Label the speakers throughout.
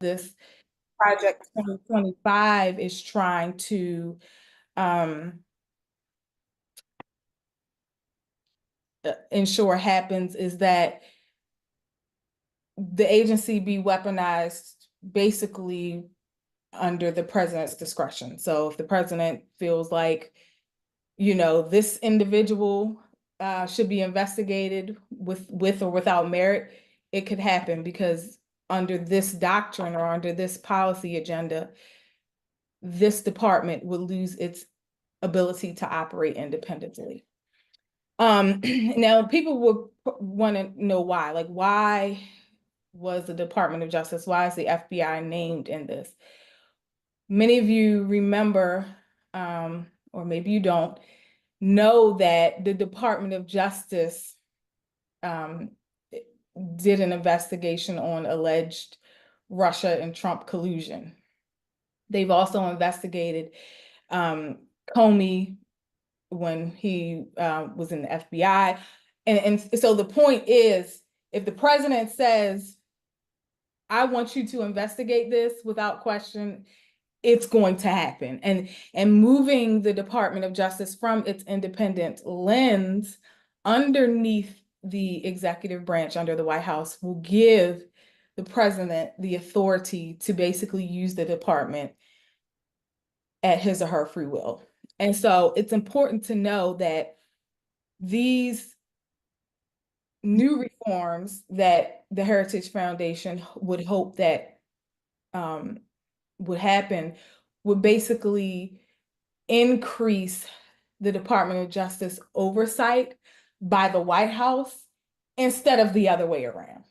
Speaker 1: this Project 2025 is trying to ensure happens is that the agency be weaponized basically under the president's discretion. So if the president feels like, this individual should be investigated with or without merit, it could happen because under this doctrine or under this policy agenda, this department would lose its ability to operate independently. Now people would want to know why, like why was the Department of Justice, why is the FBI named in this? Many of you remember, or maybe you don't, know that the Department of Justice did an investigation on alleged Russia and Trump collusion. They've also investigated Comey when he was in the FBI. And so the point is, if the president says, I want you to investigate this without question, it's going to happen. And moving the Department of Justice from its independent lens underneath the executive branch under the White House will give the president the authority to basically use the department at his or her free will. And so it's important to know that these new reforms that the Heritage Foundation would hope that would happen would basically increase the Department of Justice oversight by the White House instead of the other way around.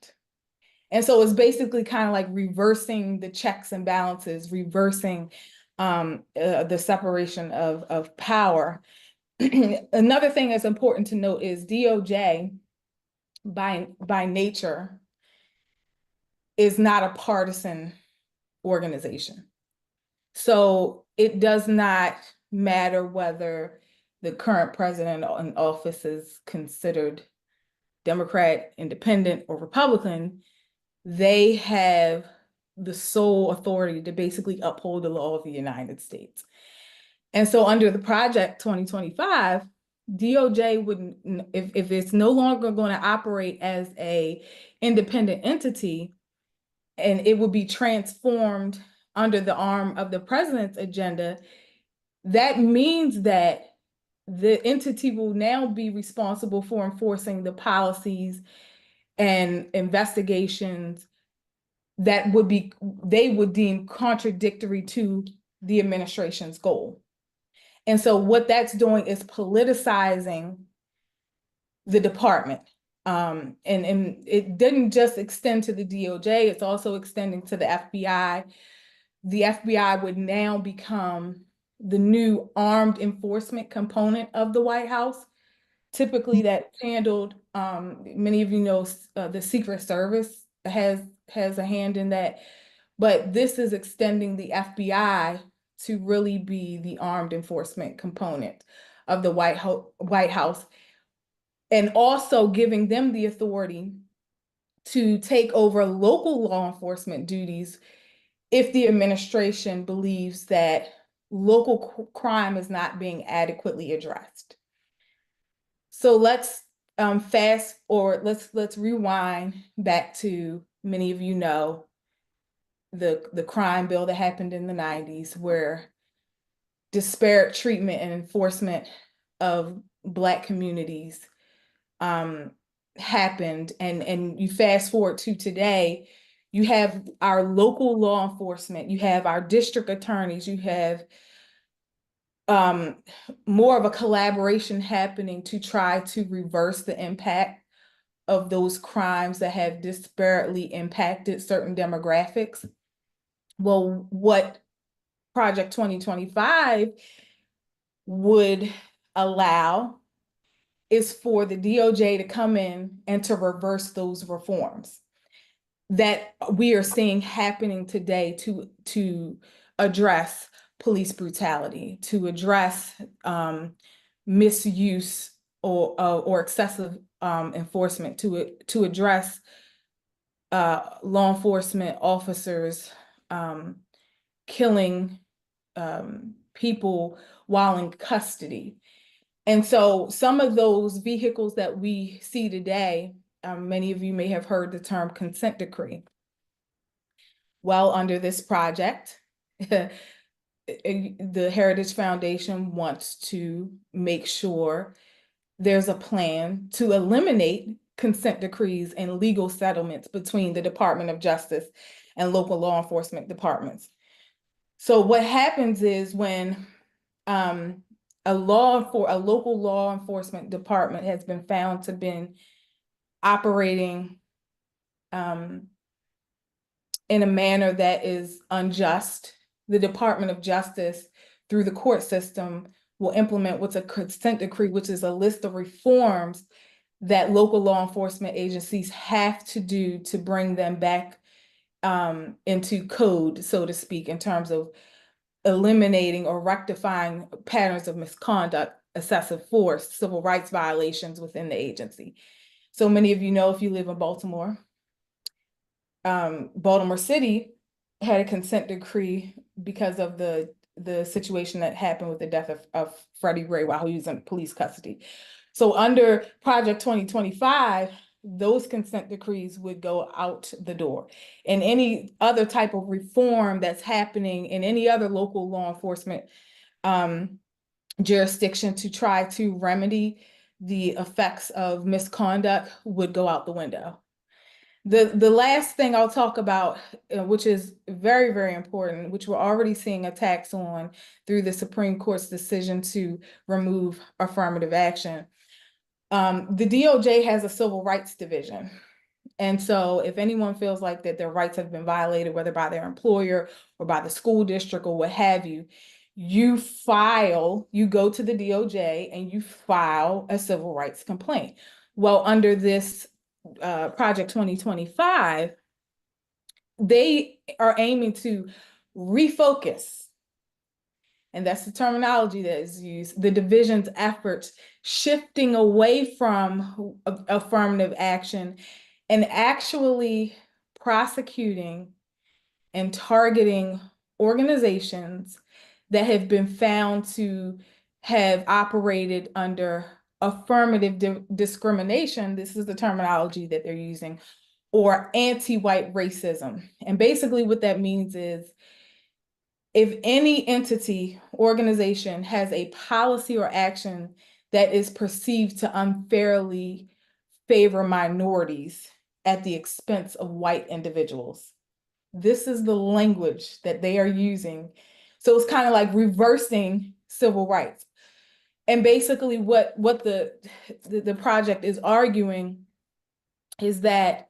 Speaker 1: And so it's basically kind of like reversing the checks and balances, reversing the separation of power. Another thing that's important to note is DOJ by nature is not a partisan organization. So it does not matter whether the current president in office is considered Democrat, Independent, or Republican. They have the sole authority to basically uphold the law of the United States. And so under the Project 2025, DOJ would, if it's no longer going to operate as an independent entity, and it would be transformed under the arm of the president's agenda, that means that the entity will now be responsible for enforcing the policies and investigations that they would deem contradictory to the administration's goal. And so what that's doing is politicizing the department. And it didn't just extend to the DOJ, it's also extending to the FBI. The FBI would now become the new armed enforcement component of the White House. Typically that's handled, many of you know, the Secret Service has a hand in that, but this is extending the FBI to really be the armed enforcement component of the White House, and also giving them the authority to take over local law enforcement duties if the administration believes that local crime is not being adequately addressed. So let's let's rewind back to, many of you know, the crime bill that happened in the 90s, where disparate treatment and enforcement of Black communities happened. And you fast forward to today, you have our local law enforcement, you have our district attorneys, you have more of a collaboration happening to try to reverse the impact of those crimes that have disparately impacted certain demographics. Well, what Project 2025 would allow is for the DOJ to come in and to reverse those reforms that we are seeing happening today to address police brutality, to address misuse or excessive enforcement, to address law enforcement officers killing people while in custody. And so some of those vehicles that we see today, many of you may have heard the term consent decree. Well, under this project, the Heritage Foundation wants to make sure there's a plan to eliminate consent decrees and legal settlements between the Department of Justice and local law enforcement departments. So what happens is when a local law enforcement department has been found to have been operating in a manner that is unjust, the Department of Justice, through the court system, will implement what's a consent decree, which is a list of reforms that local law enforcement agencies have to do to bring them back into code, so to speak, in terms of eliminating or rectifying patterns of misconduct, excessive force, civil rights violations within the agency. So many of you know, if you live in Baltimore, Baltimore City had a consent decree because of the situation that happened with the death of Freddie Gray while he was in police custody. So under Project 2025, those consent decrees would go out the door. And any other type of reform that's happening in any other local law enforcement jurisdiction to try to remedy the effects of misconduct would go out the window. The last thing I'll talk about, which is very, very important, which we're already seeing attacks on through the Supreme Court's decision to remove affirmative action. The DOJ has a civil rights division. And so if anyone feels like that their rights have been violated, whether by their employer or by the school district or what have you, you go to the DOJ and you file a civil rights complaint. Well, under this Project 2025, they are aiming to refocus, and that's the terminology that is used, the division's efforts, shifting away from affirmative action and actually prosecuting and targeting organizations that have been found to have operated under affirmative discrimination. This is the terminology that they're using, or anti-white racism. And basically what that means is if any entity, organization has a policy or action that is perceived to unfairly favor minorities at the expense of white individuals, this is the language that they are using. So it's kind of like reversing civil rights. And basically what the project is arguing is that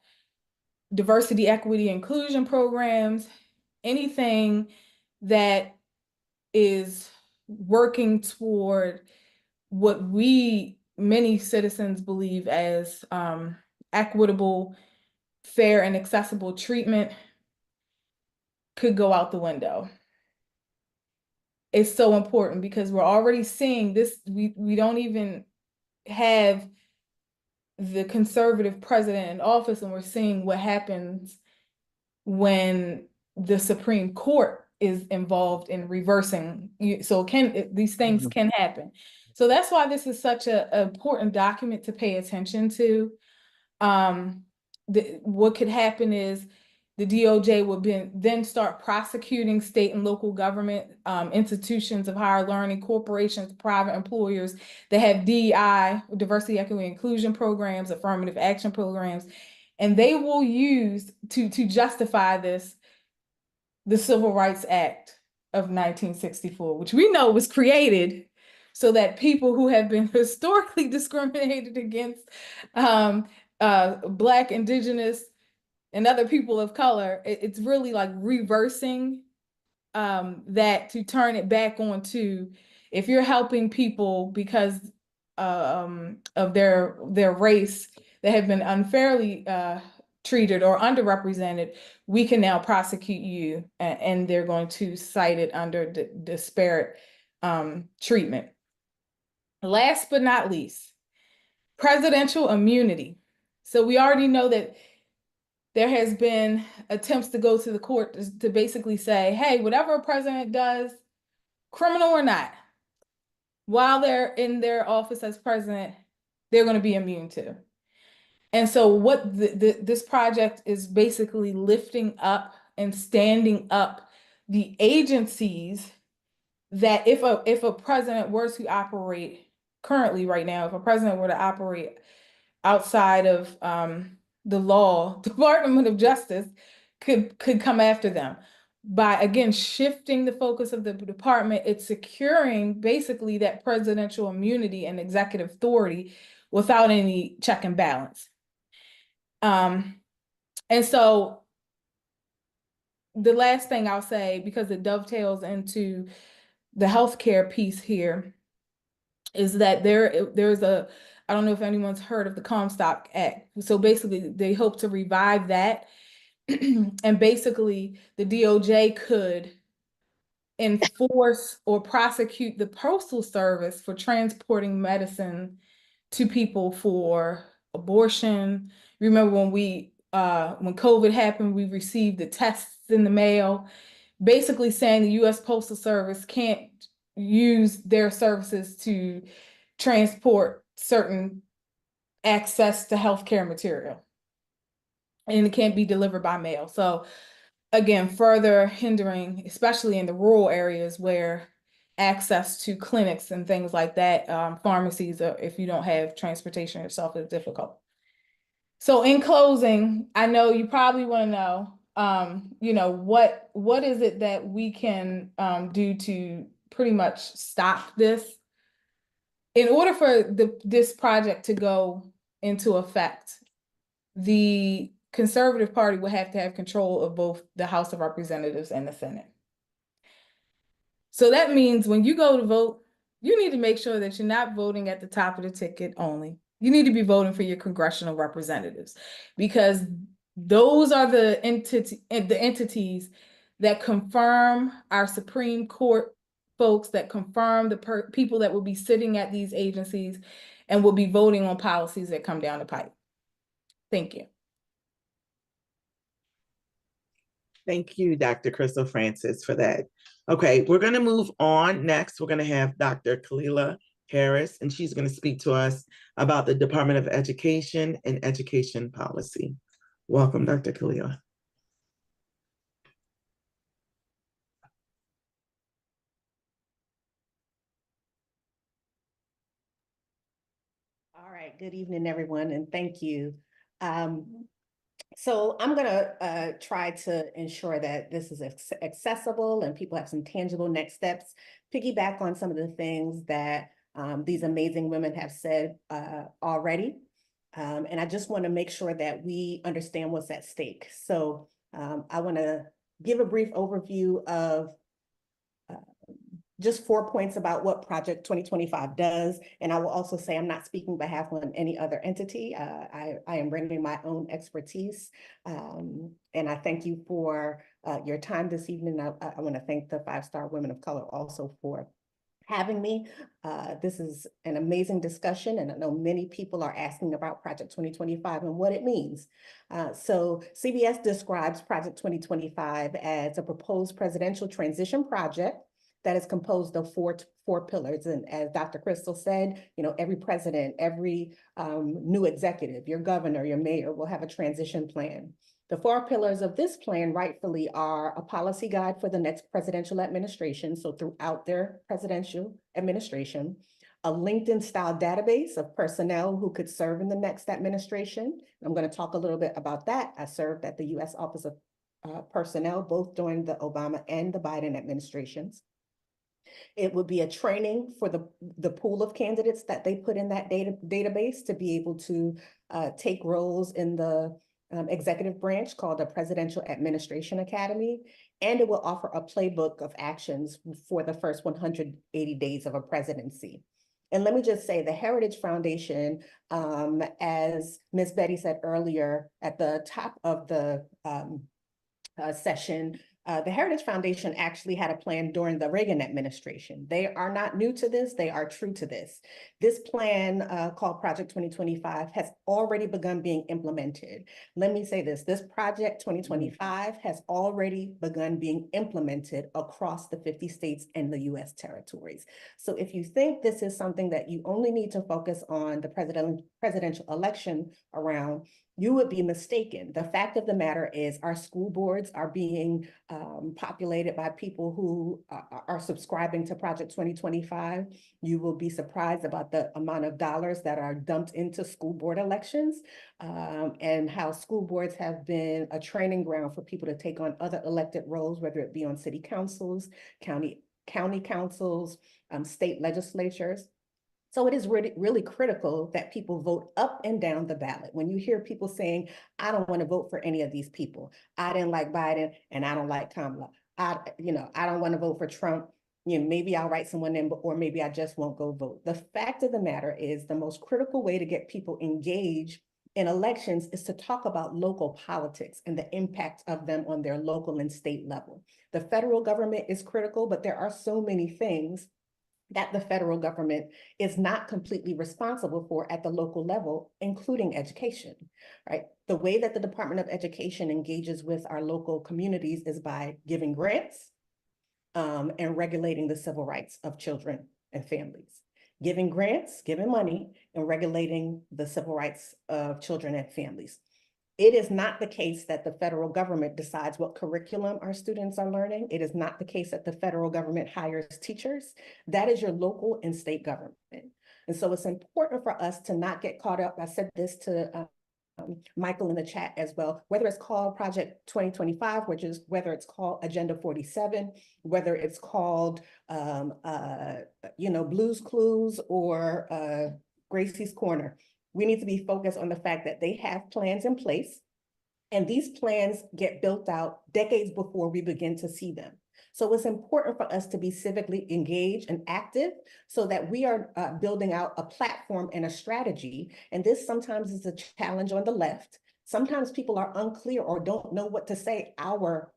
Speaker 1: diversity, equity, inclusion programs, anything that is working toward what many citizens believe as equitable, fair, and accessible treatment could go out the window. It's so important because we're already seeing this. We don't even have the conservative president in office, and we're seeing what happens when the Supreme Court is involved in reversing. So these things can happen. So that's why this is such an important document to pay attention to. What could happen is the DOJ would then start prosecuting state and local government institutions of higher learning, corporations, private employers that have DEI, diversity, equity, inclusion programs, affirmative action programs, and they will use to justify this the Civil Rights Act of 1964, which we know was created so that people who have been historically discriminated against, Black, Indigenous, and other people of color, it's really like reversing that to turn it back onto, if you're helping people because of their race that have been unfairly treated or underrepresented, we can now prosecute you, and they're going to cite it under disparate treatment. Last but not least, presidential immunity. So we already know that there has been attempts to go to the court to basically say, hey, whatever a president does, criminal or not, while they're in their office as president, they're going to be immune to. And so what this project is basically lifting up and standing up the agencies that if a president were to operate currently right now, if a president were to operate outside of the law, Department of Justice could come after them. By, again, shifting the focus of the department, it's securing basically that presidential immunity and executive authority without any check and balance. And so the last thing I'll say, because it dovetails into the healthcare piece here, is that there's a, I don't know if anyone's heard of the Comstock Act. So basically they hope to revive that. And basically the DOJ could enforce or prosecute the Postal Service for transporting medicine to people for abortion. Remember when COVID happened, we received the tests in the mail, basically saying the US Postal Service can't use their services to transport certain access to healthcare material. And it can't be delivered by mail. So again, further hindering, especially in the rural areas where access to clinics and things like that, pharmacies, if you don't have transportation yourself, is difficult. So in closing, I know you probably want to know, what is it that we can do to pretty much stop this? In order for this project to go into effect, the Conservative Party will have to have control of both the House of Representatives and the Senate. So that means when you go to vote, you need to make sure that you're not voting at the top of the ticket only. You need to be voting for your congressional representatives, because those are the entities that confirm our Supreme Court folks, that confirm the people that will be sitting at these agencies and will be voting on policies that come down the pipe. Thank you.
Speaker 2: Thank you, Dr. Crystal Francis, for that. Okay, we're going to move on. Next, we're going to have Dr. Khalilah Harris, and she's going to speak to us about the Department of Education and education policy. Welcome, Dr. Khalilah.
Speaker 3: All right, good evening, everyone, and thank you. So I'm gonna try to ensure that this is accessible and people have some tangible next steps, piggyback on some of the things that these amazing women have said already. And I just want to make sure that we understand what's at stake. So I want to give a brief overview of just 4 points about what Project 2025 does. And I will also say I'm not speaking on behalf of any other entity. I am bringing my own expertise. And I thank you for your time this evening. I want to thank the 5-Star Women of Color also for having me. This is an amazing discussion, and I know many people are asking about Project 2025 and what it means. So CBS describes Project 2025 as a proposed presidential transition project that is composed of four pillars. And as Dr. Crystal said, every president, every new executive, your governor, your mayor will have a transition plan. The 4 pillars of this plan rightfully are a policy guide for the next presidential administration, so throughout their presidential administration, a LinkedIn-style database of personnel who could serve in the next administration. I'm going to talk a little bit about that. I served at the U.S. Office of Personnel, both during the Obama and the Biden administrations. It would be a training for the pool of candidates that they put in that database to be able to take roles in the executive branch called a Presidential Administration Academy. And it will offer a playbook of actions for the first 180 days of a presidency. And let me just say the Heritage Foundation, as Ms. Betty said earlier at the top of the session, The Heritage Foundation actually had a plan during the Reagan administration. They are not new to this, they are true to this. This plan called Project 2025 has already begun being implemented. Let me say this Project 2025 has already begun being implemented across the 50 states and the US territories. So if you think this is something that you only need to focus on the presidential election around, you would be mistaken. The fact of the matter is our school boards are being populated by people who are subscribing to Project 2025. You will be surprised about the amount of dollars that are dumped into school board elections, and how school boards have been a training ground for people to take on other elected roles, whether it be on city councils, county councils, state legislatures. So it is really, really critical that people vote up and down the ballot. When you hear people saying, I don't want to vote for any of these people. I didn't like Biden and I don't like Kamala. I don't want to vote for Trump. Maybe I'll write someone in, or maybe I just won't go vote. The fact of the matter is the most critical way to get people engaged in elections is to talk about local politics and the impact of them on their local and state level. The federal government is critical, but there are so many things that the federal government is not completely responsible for at the local level, including education, right? The way that the Department of Education engages with our local communities is by giving grants and regulating the civil rights of children and families. Giving grants, giving money, and regulating the civil rights of children and families. It is not the case that the federal government decides what curriculum our students are learning. It is not the case that the federal government hires teachers. That is your local and state government. And so it's important for us to not get caught up. I said this to Michael in the chat as well, whether it's called Project 2025, which is whether it's called Agenda 47, whether it's called Blue's Clues or Gracie's Corner. We need to be focused on the fact that they have plans in place, and these plans get built out decades before we begin to see them. So it's important for us to be civically engaged and active so that we are building out a platform and a strategy. And this sometimes is a challenge on the left. Sometimes people are unclear or don't know what to say our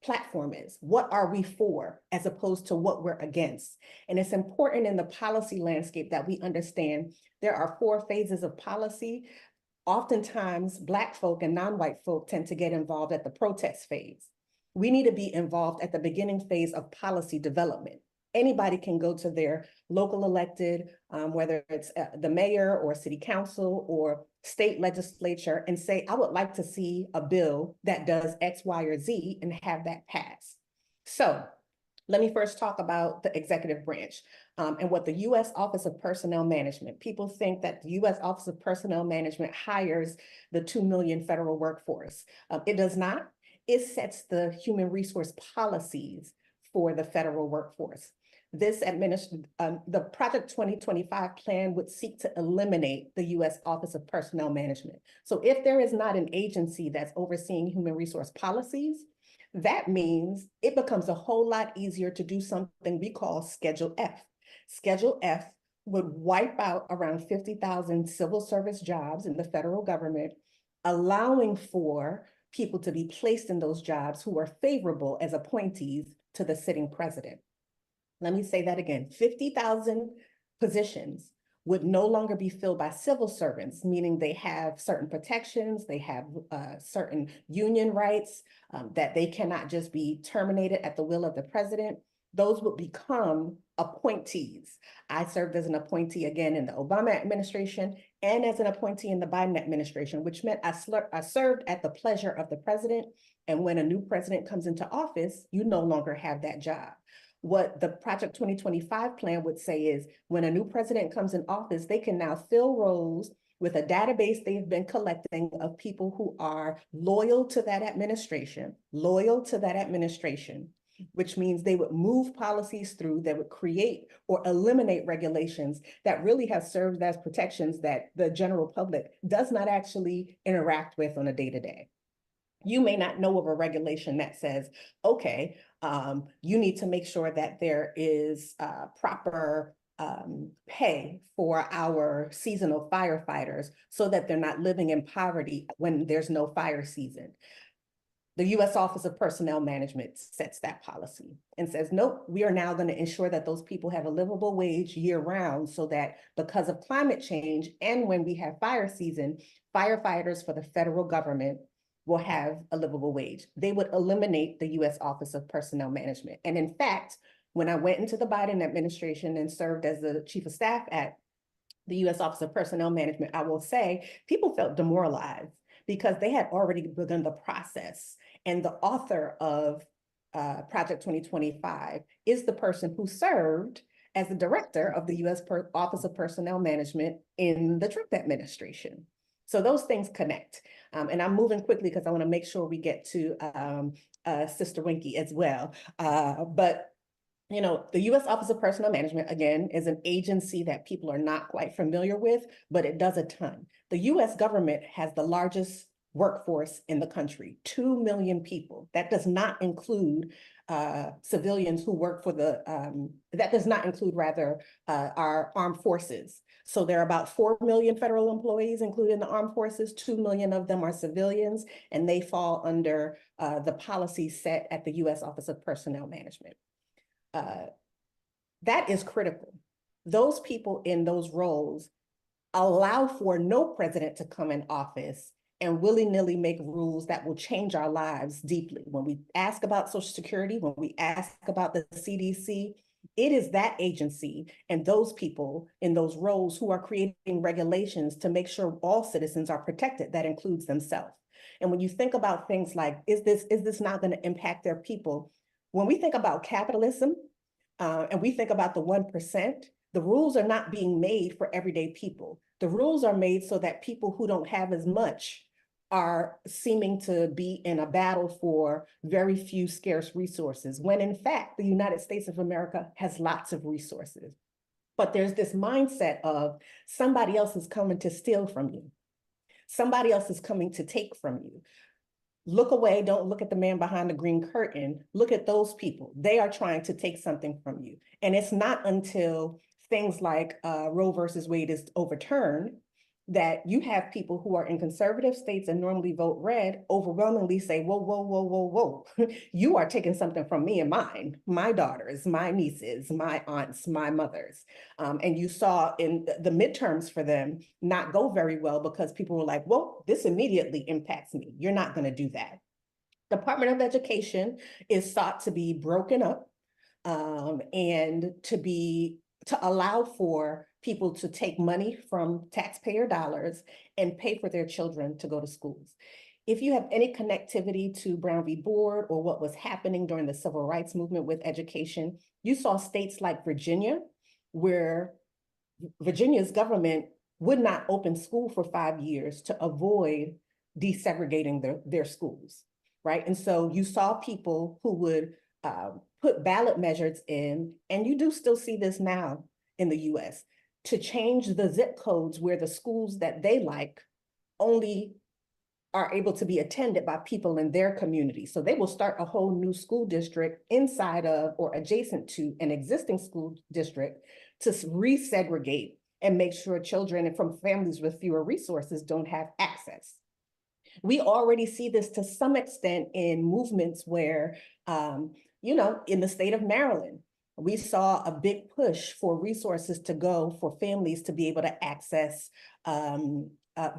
Speaker 3: platform is. What are we for as opposed to what we're against? And it's important in the policy landscape that we understand there are 4 phases of policy. Oftentimes, Black folk and non-white folk tend to get involved at the protest phase. We need to be involved at the beginning phase of policy development. Anybody can go to their local elected, whether it's the mayor or city council or state legislature, and say, I would like to see a bill that does X, Y, or Z and have that pass. So let me first talk about the executive branch and what the U.S. Office of Personnel Management. People think that the U.S. Office of Personnel Management hires the 2 million federal workforce. It does not. It sets the human resource policies for the federal workforce. The Project 2025 plan would seek to eliminate the U.S. Office of Personnel Management. So if there is not an agency that's overseeing human resource policies, that means it becomes a whole lot easier to do something we call Schedule F. Schedule F would wipe out around 50,000 civil service jobs in the federal government, allowing for people to be placed in those jobs who are favorable as appointees to the sitting president. Let me say that again, 50,000 positions would no longer be filled by civil servants, meaning they have certain protections, they have certain union rights, that they cannot just be terminated at the will of the president. Those would become appointees. I served as an appointee again in the Obama administration and as an appointee in the Biden administration, which meant I served at the pleasure of the president. And when a new president comes into office, you no longer have that job. What the Project 2025 plan would say is when a new president comes in office, they can now fill roles with a database they've been collecting of people who are loyal to that administration, which means they would move policies through that would create or eliminate regulations that really have served as protections that the general public does not actually interact with on a day-to-day. You may not know of a regulation that says, okay, you need to make sure that there is proper pay for our seasonal firefighters so that they're not living in poverty when there's no fire season. The U.S. Office of Personnel Management sets that policy and says, nope, we are now going to ensure that those people have a livable wage year round, so that because of climate change and when we have fire season, firefighters for the federal government will have a livable wage. They would eliminate the U.S. Office of Personnel Management. And in fact, when I went into the Biden administration and served as the chief of staff at the U.S. Office of Personnel Management, I will say people felt demoralized because they had already begun the process. And the author of Project 2025 is the person who served as the director of the U.S. Office of Personnel Management in the Trump administration. So those things connect. And I'm moving quickly because I want to make sure we get to Sister Winky as well. But you know, the U.S. Office of Personnel Management, again, is an agency that people are not quite familiar with, but it does a ton. The U.S. government has the largest workforce in the country, 2 million people. That does not include civilians who work for that does not include rather our armed forces. So there are about 4 million federal employees included in the armed forces. 2 million of them are civilians, and they fall under the policy set at the U.S. Office of Personnel Management. That is critical. Those people in those roles allow for no president to come in office and willy-nilly make rules that will change our lives deeply. When we ask about Social Security, when we ask about the CDC, it is that agency and those people in those roles who are creating regulations to make sure all citizens are protected. That includes themselves. And when you think about things like, is this not going to impact their people? When we think about capitalism and we think about the 1%, the rules are not being made for everyday people. The rules are made so that people who don't have as much are seeming to be in a battle for very few scarce resources, when in fact, the United States of America has lots of resources. But there's this mindset of somebody else is coming to steal from you. Somebody else is coming to take from you. Look away, don't look at the man behind the green curtain. Look at those people. They are trying to take something from you. And it's not until things like Roe versus Wade is overturned that you have people who are in conservative states and normally vote red overwhelmingly say, whoa, whoa, whoa, whoa, whoa. You are taking something from me and mine, my daughters, my nieces, my aunts, my mothers. And you saw in the midterms for them not go very well because people were like, well, this immediately impacts me. You're not going to do that. Department of Education is thought to be broken up and to allow for people to take money from taxpayer dollars and pay for their children to go to schools. If you have any connectivity to Brown v. Board or what was happening during the civil rights movement with education, you saw states like Virginia, where Virginia's government would not open school for 5 years to avoid desegregating their schools, right? And so you saw people who would put ballot measures in, and you do still see this now in the US, to change the zip codes where the schools that they like only are able to be attended by people in their community. So they will start a whole new school district inside of or adjacent to an existing school district to resegregate and make sure children from families with fewer resources don't have access. We already see this to some extent in movements where, you know, in the state of Maryland, we saw a big push for resources to go for families to be able to access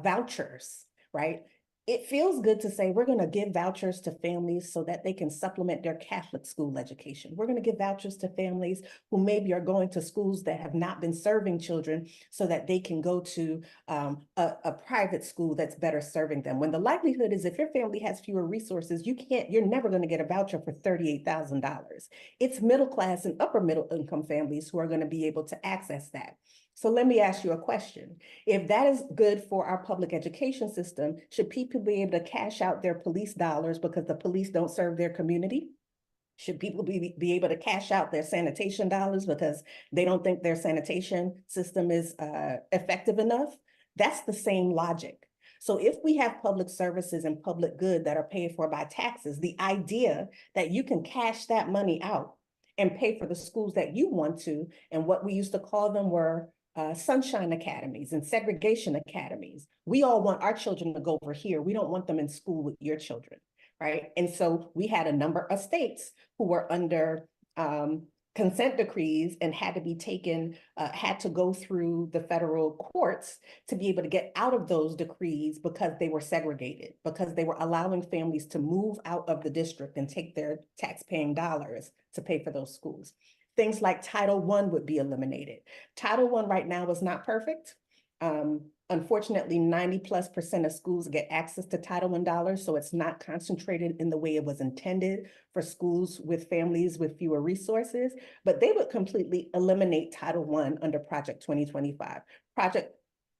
Speaker 3: vouchers, right? It feels good to say we're going to give vouchers to families so that they can supplement their Catholic school education. We're going to give vouchers to families who maybe are going to schools that have not been serving children so that they can go to a private school that's better serving them. When the likelihood is if your family has fewer resources, you're never going to get a voucher for $38,000. It's middle class and upper middle income families who are going to be able to access that. So let me ask you a question. If that is good for our public education system, should people be able to cash out their police dollars because the police don't serve their community? Should people be able to cash out their sanitation dollars because they don't think their sanitation system is effective enough? That's the same logic. So if we have public services and public good that are paid for by taxes, the idea that you can cash that money out and pay for the schools that you want to, and what we used to call them were sunshine academies and segregation academies. We all want our children to go over here. We don't want them in school with your children. right? And so we had a number of states who were under consent decrees and had to be taken, had to go through the federal courts to be able to get out of those decrees because they were segregated, because they were allowing families to move out of the district and take their tax-paying dollars to pay for those schools. Things like Title I would be eliminated. Title I right now is not perfect. Unfortunately, 90+% of schools get access to Title I dollars, so it's not concentrated in the way it was intended for schools with families with fewer resources, but they would completely eliminate Title I under Project 2025.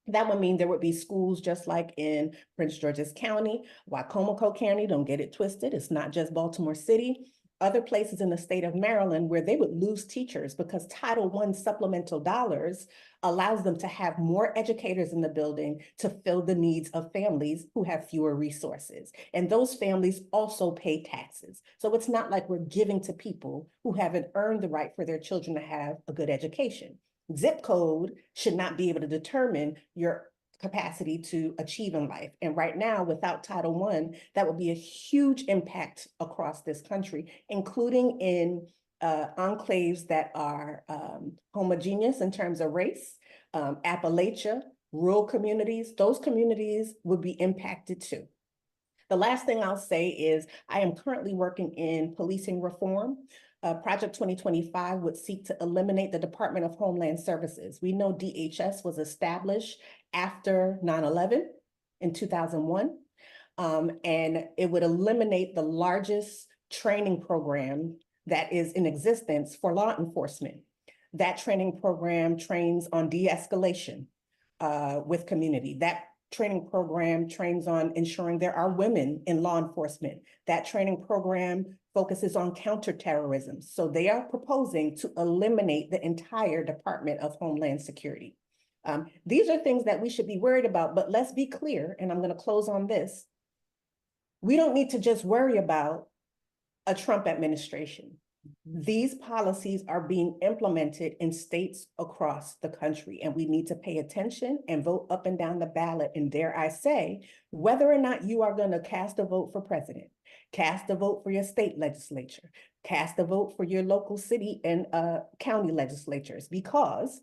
Speaker 3: That would mean there would be schools just like in Prince George's County, Wacomico County, don't get it twisted, it's not just Baltimore City, other places in the state of Maryland where they would lose teachers because Title I supplemental dollars allows them to have more educators in the building to fill the needs of families who have fewer resources. And those families also pay taxes. So it's not like we're giving to people who haven't earned the right for their children to have a good education. Zip code should not be able to determine your capacity to achieve in life. And right now, without Title I, that would be a huge impact across this country, including in enclaves that are homogeneous in terms of race, Appalachia, rural communities, those communities would be impacted too. The last thing I'll say is I am currently working in policing reform. Project 2025 would seek to eliminate the Department of Homeland Services. We know DHS was established after 9/11 in 2001, and it would eliminate the largest training program that is in existence for law enforcement. That training program trains on de-escalation with community. That training program trains on ensuring there are women in law enforcement. That training program focuses on counterterrorism. So they are proposing to eliminate the entire Department of Homeland Security. These are things that we should be worried about, but let's be clear, and I'm going to close on this. We don't need to just worry about a Trump administration. These policies are being implemented in states across the country, and we need to pay attention and vote up and down the ballot. And dare I say, whether or not you are going to cast a vote for president, cast a vote for your state legislature, cast a vote for your local city and county legislatures, because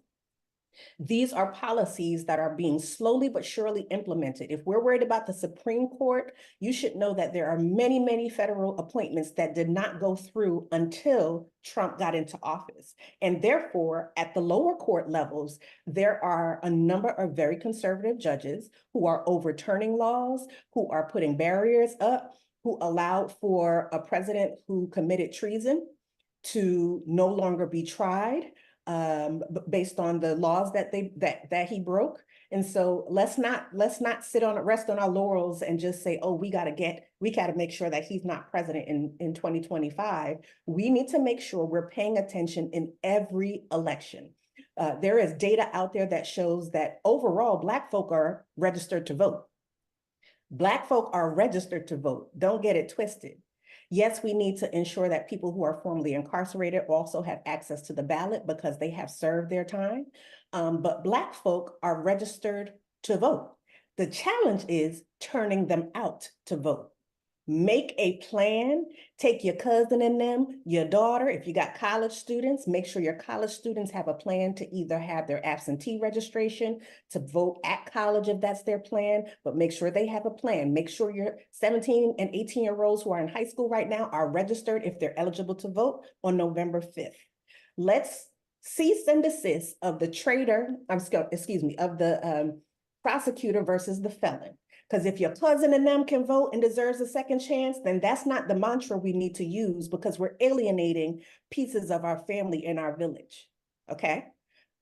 Speaker 3: these are policies that are being slowly but surely implemented. If we're worried about the Supreme Court, you should know that there are many, many federal appointments that did not go through until Trump got into office. And therefore, at the lower court levels, there are a number of very conservative judges who are overturning laws, who are putting barriers up, who allowed for a president who committed treason to no longer be tried based on the laws that he broke. And so let's not rest on our laurels and just say, oh, we got to make sure that he's not president in 2025. We need to make sure we're paying attention in every election. There is data out there that shows that overall Black folk are registered to vote. Black folk are registered to vote. Don't get it twisted. Yes, we need to ensure that people who are formerly incarcerated also have access to the ballot because they have served their time. But Black folk are registered to vote. The challenge is turning them out to vote. Make a plan, take your cousin and them, your daughter, if you got college students, make sure your college students have a plan to either have their absentee registration, to vote at college if that's their plan, but make sure they have a plan. Make sure your 17 and 18-year-olds who are in high school right now are registered if they're eligible to vote on November 5th. Let's cease and desist of the prosecutor versus the felon. Because if your cousin and them can vote and deserves a second chance, then that's not the mantra we need to use, because we're alienating pieces of our family in our village, okay?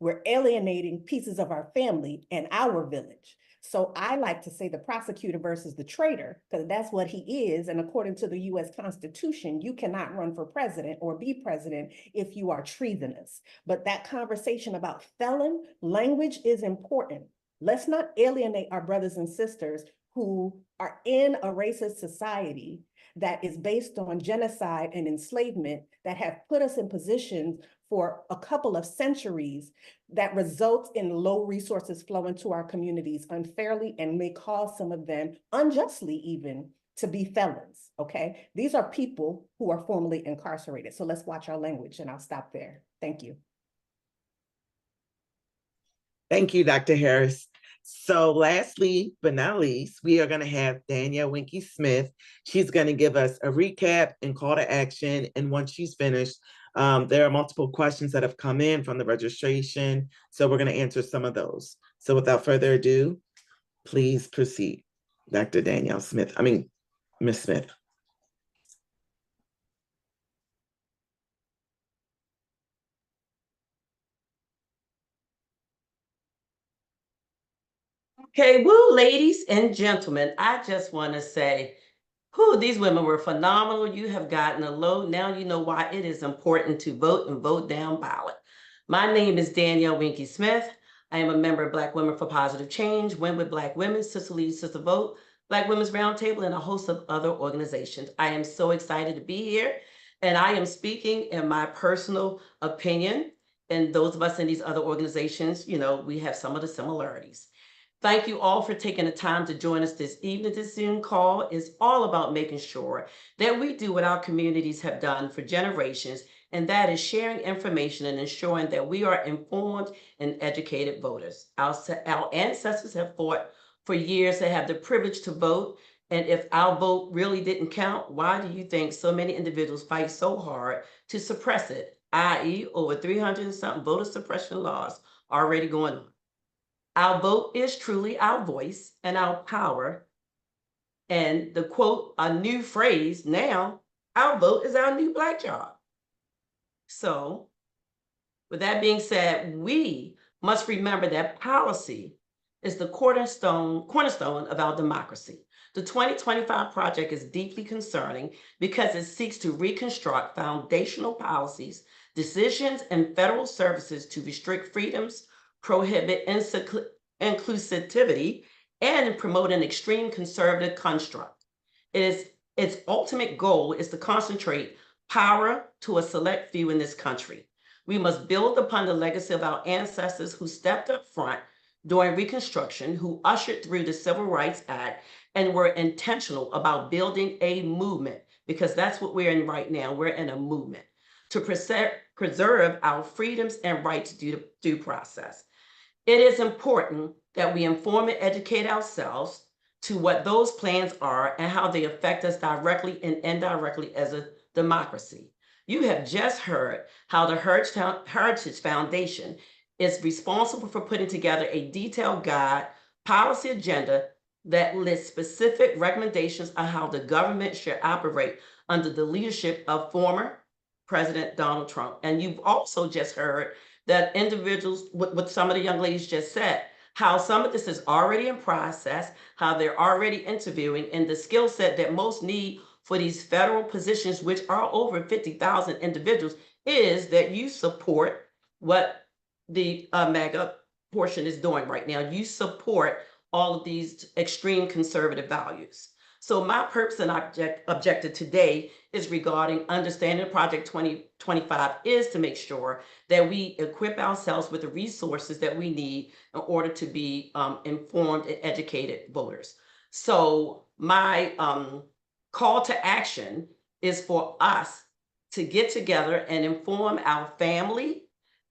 Speaker 3: We're alienating pieces of our family in our village. So I like to say the prosecutor versus the traitor, because that's what he is. And according to the US Constitution, you cannot run for president or be president if you are treasonous. But that conversation about felon language is important. Let's not alienate our brothers and sisters who are in a racist society that is based on genocide and enslavement, that have put us in positions for a couple of centuries that results in low resources flowing to our communities unfairly and may cause some of them unjustly even to be felons, okay? These are people who are formerly incarcerated. So let's watch our language, and I'll stop there. Thank you.
Speaker 2: Thank you, Dr. Harris. So lastly, but not least, we are going to have Danyell Winkey-Smith. She's going to give us a recap and call to action. And once she's finished, there are multiple questions that have come in from the registration. So we're going to answer some of those. So without further ado, please proceed, Dr. Danyell Smith. Ms. Smith.
Speaker 4: Okay, woo, ladies and gentlemen, I just want to say, these women were phenomenal. You have gotten a load. Now you know why it is important to vote and vote down ballot. My name is Danyell Winkey-Smith. I am a member of Black Women for Positive Change, Win with Black Women, Sister Lead, Sister Vote, Black Women's Roundtable, and a host of other organizations. I am so excited to be here, and I am speaking in my personal opinion. And those of us in these other organizations, you know, we have some of the similarities. Thank you all for taking the time to join us this evening. This Zoom call is all about making sure that we do what our communities have done for generations, and that is sharing information and ensuring that we are informed and educated voters. Our ancestors have fought for years to have the privilege to vote, and if our vote really didn't count, why do you think so many individuals fight so hard to suppress it, i.e. over 300 and something voter suppression laws already going on? Our vote is truly our voice and our power. And the quote, a new phrase now, our vote is our new Black job. So with that being said, we must remember that policy is the cornerstone of our democracy. The 2025 project is deeply concerning because it seeks to reconstruct foundational policies, decisions, and federal services to restrict freedoms, prohibit inclusivity, and promote an extreme conservative construct. Its ultimate goal is to concentrate power to a select few in this country. We must build upon the legacy of our ancestors who stepped up front during Reconstruction, who ushered through the Civil Rights Act, and were intentional about building a movement, because that's what we're in right now. We're in a movement to preserve our freedoms and rights due process. It is important that we inform and educate ourselves to what those plans are and how they affect us directly and indirectly as a democracy. You have just heard how the Heritage Foundation is responsible for putting together a detailed guide, policy agenda that lists specific recommendations on how the government should operate under the leadership of former President Donald Trump. And you've also just heard that individuals, what some of the young ladies just said, how some of this is already in process, how they're already interviewing, and the skill set that most need for these federal positions, which are over 50,000 individuals, is that you support what the MAGA portion is doing right now. You support all of these extreme conservative values. So my purpose and objective today is regarding understanding Project 2025 is to make sure that we equip ourselves with the resources that we need in order to be informed and educated voters. So my call to action is for us to get together and inform our family,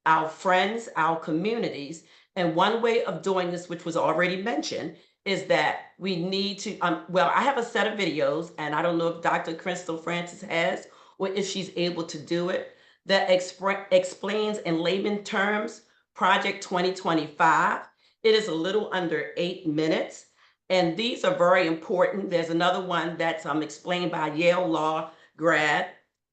Speaker 4: our friends, our communities. And one way of doing this, which was already mentioned, is that we need to, well, I have a set of videos, and I don't know if Dr. Crystal Francis has, or if she's able to do it, that explains in layman terms Project 2025. It is a little under 8 minutes, and these are very important. There's another one that's explained by Yale Law grad.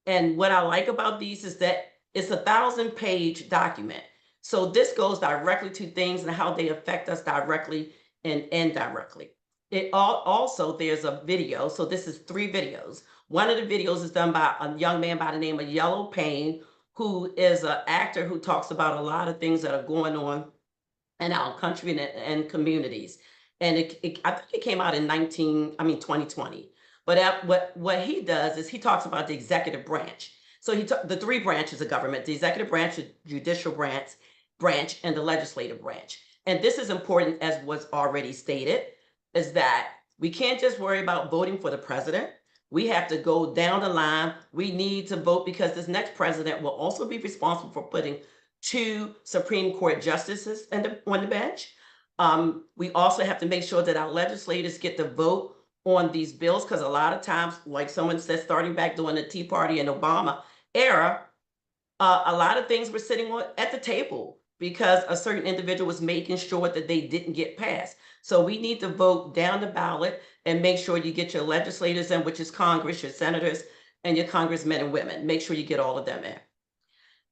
Speaker 4: And what I like about these is that it's a 1,000-page document. So this goes directly to things and how they affect us directly and indirectly. It also, there's a video. So this is 3 videos. One of the videos is done by a young man by the name of Yellow Payne, who is an actor who talks about a lot of things that are going on in our country and communities. And I think it came out in 2020. But what he does is he talks about the executive branch. So the 3 branches of government: the executive branch, the judicial branch, and the legislative branch. And this is important, as was already stated, is that We can't just worry about voting for the president. We have to go down the line. We need to vote because this next president will also be responsible for putting 2 Supreme Court justices on the bench. We also have to make sure that our legislators get to vote on these bills, because a lot of times, like someone said, starting back during the Tea Party and Obama era, a lot of things were sitting at the table because a certain individual was making sure that they didn't get passed. So we need to vote down the ballot and make sure you get your legislators in, which is Congress, your senators, and your congressmen and women. Make sure you get all of them in.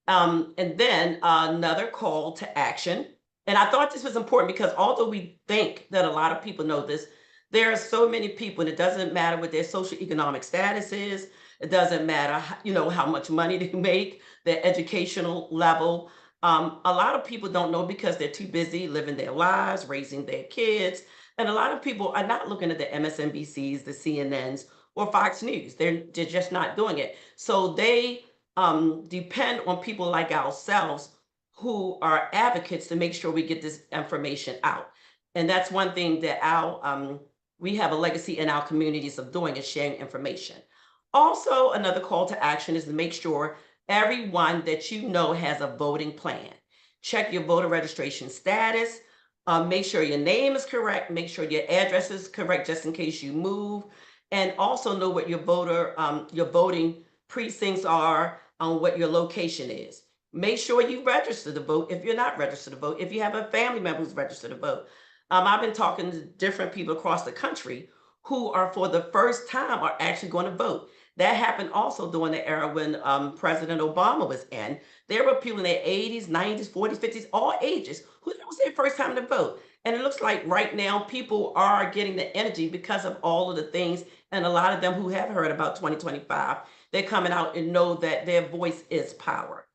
Speaker 4: And then another call to action. And I thought this was important because although we think that a lot of people know this, there are so many people, and it doesn't matter what their socioeconomic status is. It doesn't matter, how much money they make, their educational level. A lot of people don't know because they're too busy living their lives, raising their kids. And a lot of people are not looking at the MSNBCs, the CNNs, or Fox News. They're just not doing it. So they depend on people like ourselves who are advocates to make sure we get this information out. And that's one thing that we have a legacy in our communities of doing, is sharing information. Also, another call to action is to make sure everyone that you know has a voting plan. Check your voter registration status. Make sure your name is correct. Make sure your address is correct, just in case you move. And also know what your voting precincts are, on what your location is. Make sure you register to vote if you're not registered to vote. If you have a family member who's registered to vote. I've been talking to different people across the country who are, for the first time, are actually going to vote. That happened also during the era when President Obama was in. There were people in their 80s, 90s, 40s, 50s, all ages, who that was their first time to vote. And it looks like right now people are getting the energy because of all of the things, and a lot of them who have heard about 2025, they're coming out and know that their voice is power.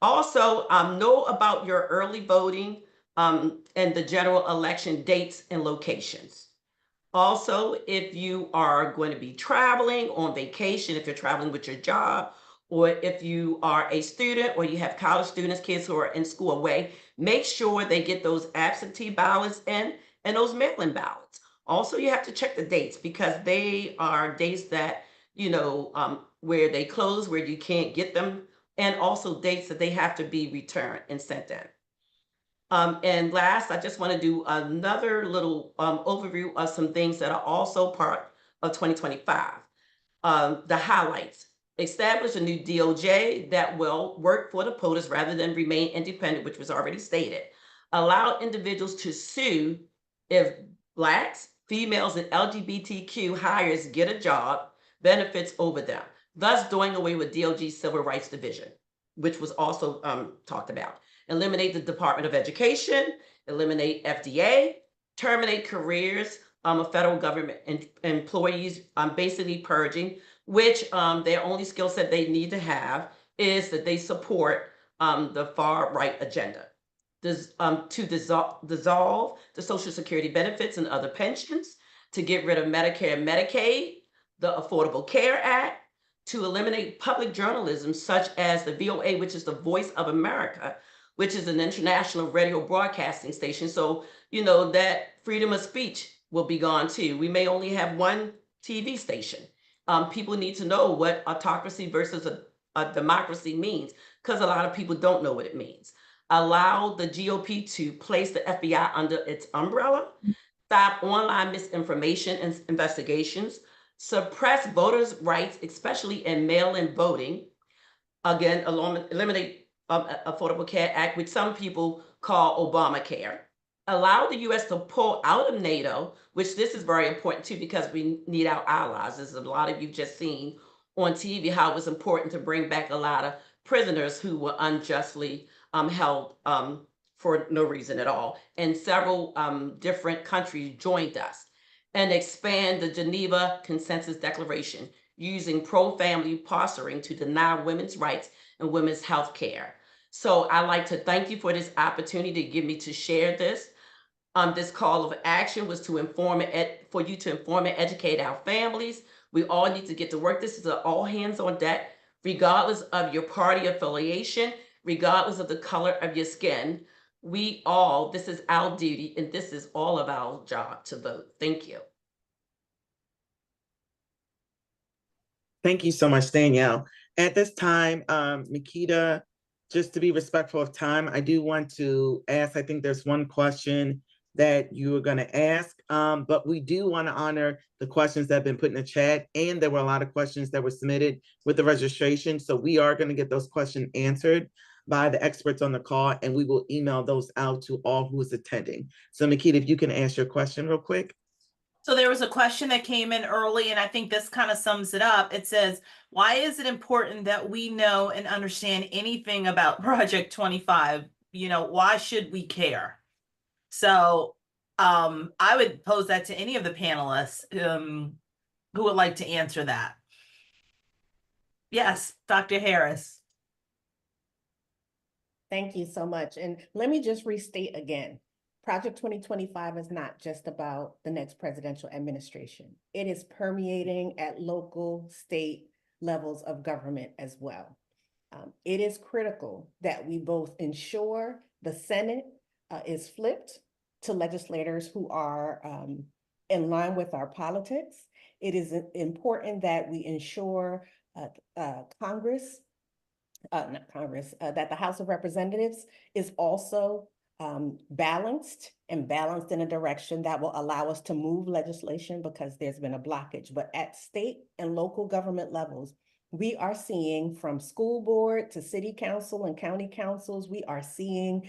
Speaker 4: Also, know about your early voting and the general election dates and locations. Also, if you are going to be traveling on vacation, if you're traveling with your job, or if you are a student or you have college students, kids who are in school away, make sure they get those absentee ballots in and those mail-in ballots. Also, you have to check the dates, because they are dates that, where they close, where you can't get them, and also dates that they have to be returned and sent in. And last, I just want to do another little overview of some things that are also part of 2025. The highlights: establish a new DOJ that will work for the POTUS rather than remain independent, which was already stated. Allow individuals to sue if Blacks, females, and LGBTQ hires get a job, benefits over them, thus doing away with DOJ's Civil Rights Division, which was also talked about. Eliminate the Department of Education, eliminate FDA, terminate careers of federal government employees, basically purging, which their only skill set they need to have is that they support the far right agenda. To dissolve the Social Security benefits and other pensions, to get rid of Medicare and Medicaid, the Affordable Care Act, to eliminate public journalism such as the VOA, which is the Voice of America, which is an international radio broadcasting station. So, that freedom of speech will be gone too. We may only have one TV station. People need to know what autocracy versus a democracy means, because a lot of people don't know what it means. Allow the GOP to place the FBI under its umbrella, stop online misinformation and investigations, suppress voters' rights, especially in mail-in voting. Again, eliminate Affordable Care Act, which some people call Obamacare. Allow the U.S. to pull out of NATO, which this is very important too, because we need our allies. As a lot of you just seen on TV how it was important to bring back a lot of prisoners who were unjustly held for no reason at all. And several different countries joined us. And expand the Geneva Consensus Declaration using pro-family posturing to deny women's rights and women's health care. So I'd like to thank you for this opportunity to give me to share this. This call of action was to for you to inform and educate our families. We all need to get to work. This is an all hands on deck, regardless of your party affiliation, regardless of the color of your skin. This is our duty, and this is all of our job to vote. Thank you.
Speaker 2: Thank you so much, Danyell. At this time, Makita, just to be respectful of time, I do want to ask, I think there's one question that you were going to ask, but we do want to honor the questions that have been put in the chat, and there were a lot of questions that were submitted with the registration, so we are going to get those questions answered by the experts on the call, and we will email those out to all who is attending. So Makita, if you can ask your question real quick.
Speaker 5: So there was a question that came in early, and I think this kind of sums it up. It says, why is it important that we know and understand anything about Project 25? You know, why should we care? So I would pose that to any of the panelists who would like to answer that. Yes, Dr. Harris.
Speaker 3: Thank you so much. And let me just restate again. Project 2025 is not just about the next presidential administration. It is permeating at local, state levels of government as well. It is critical that we both ensure the Senate is flipped to legislators who are in line with our politics. It is important that we ensure Congress, that the House of Representatives is also balanced in a direction that will allow us to move legislation because there's been a blockage. But at state and local government levels, we are seeing from school board to city council and county councils, we are seeing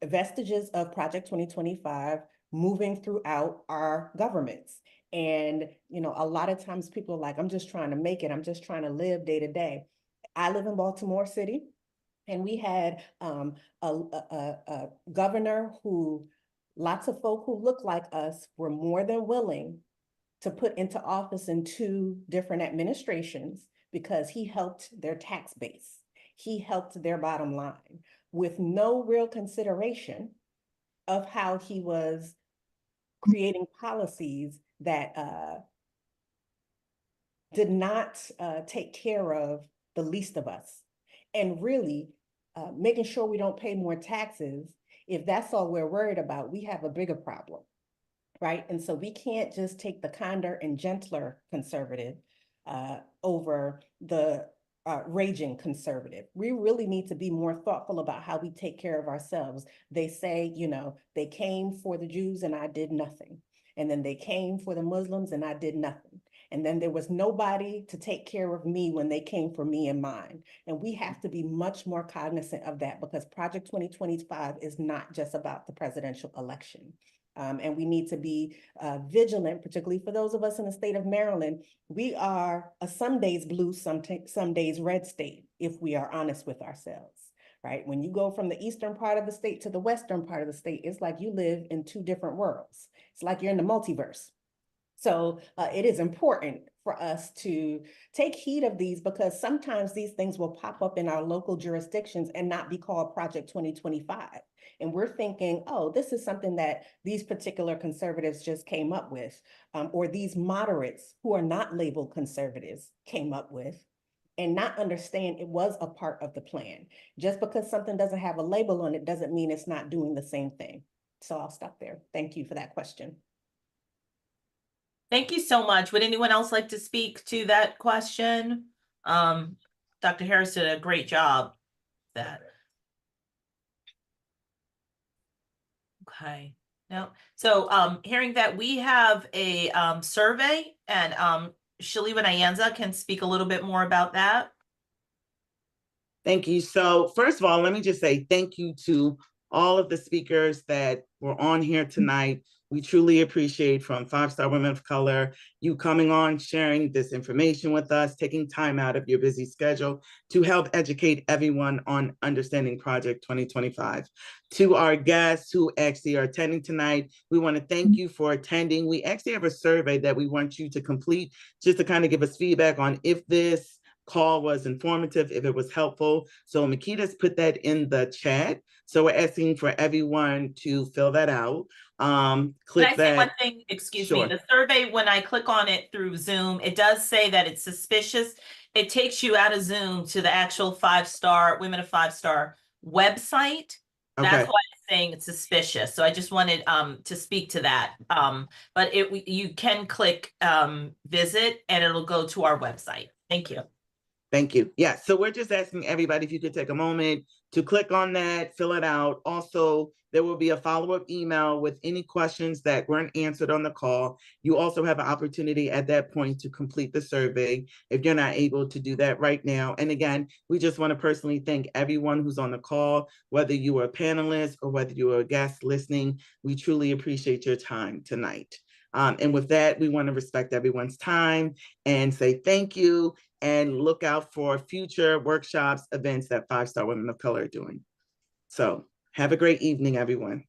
Speaker 3: vestiges of Project 2025 moving throughout our governments. And, you know, a lot of times people are like, I'm just trying to make it. I'm just trying to live day to day. I live in Baltimore City, and we had a governor who lots of folk who look like us were more than willing to put into office in 2 different administrations because he helped their tax base. He helped their bottom line with no real consideration of how he was creating policies that did not take care of the least of us. And really making sure we don't pay more taxes, if that's all we're worried about, we have a bigger problem, right? And so we can't just take the kinder and gentler conservative over the raging conservative. We really need to be more thoughtful about how we take care of ourselves. They say, you know, they came for the Jews and I did nothing. And then they came for the Muslims and I did nothing. And then there was nobody to take care of me when they came for me and mine. And we have to be much more cognizant of that because Project 2025 is not just about the presidential election. And we need to be vigilant, particularly for those of us in the state of Maryland. We are a some days blue, some days red state, if we are honest with ourselves, right? When you go from the eastern part of the state to the western part of the state, it's like you live in 2 different worlds. It's like you're in the multiverse. So it is important for us to take heed of these because sometimes these things will pop up in our local jurisdictions and not be called Project 2025. And we're thinking, oh, this is something that these particular conservatives just came up with, or these moderates who are not labeled conservatives came up with, and not understand it was a part of the plan. Just because something doesn't have a label on it doesn't mean it's not doing the same thing. So I'll stop there. Thank you for that question.
Speaker 5: Thank you so much. Would anyone else like to speak to that question? Dr. Harris did a great job. That. Okay. No. So hearing that we have a survey and Khalilah Nyanza can speak a little bit more about that.
Speaker 2: Thank you. So first of all, let me just say thank you to all of the speakers that were on here tonight. We truly appreciate, from 5-Star Women of Color, you coming on, sharing this information with us, taking time out of your busy schedule to help educate everyone on understanding Project 2025. To our guests who actually are attending tonight, we want to thank you for attending. We actually have a survey that we want you to complete just to kind of give us feedback on if this call was informative, if it was helpful. So Makita's put that in the chat. So we're asking for everyone to fill that out. Click
Speaker 5: Can I
Speaker 2: that.
Speaker 5: say one thing? Excuse me.
Speaker 2: Sure.
Speaker 5: The survey, when I click on it through Zoom, it does say that it's suspicious. It takes you out of Zoom to the actual 5-Star Women of 5-Star website. That's
Speaker 2: Okay.
Speaker 5: why I'm saying it's suspicious. So I just wanted to speak to that. But you can click visit and it'll go to our website. Thank you.
Speaker 2: Thank you. Yeah, so we're just asking everybody if you could take a moment to click on that, fill it out. Also, there will be a follow-up email with any questions that weren't answered on the call. You also have an opportunity at that point to complete the survey if you're not able to do that right now. And again, we just want to personally thank everyone who's on the call, whether you were a panelist or whether you were a guest listening. We truly appreciate your time tonight. And with that, we want to respect everyone's time and say thank you and look out for future workshops, events that 5 Star Women of Color are doing. So have a great evening, everyone.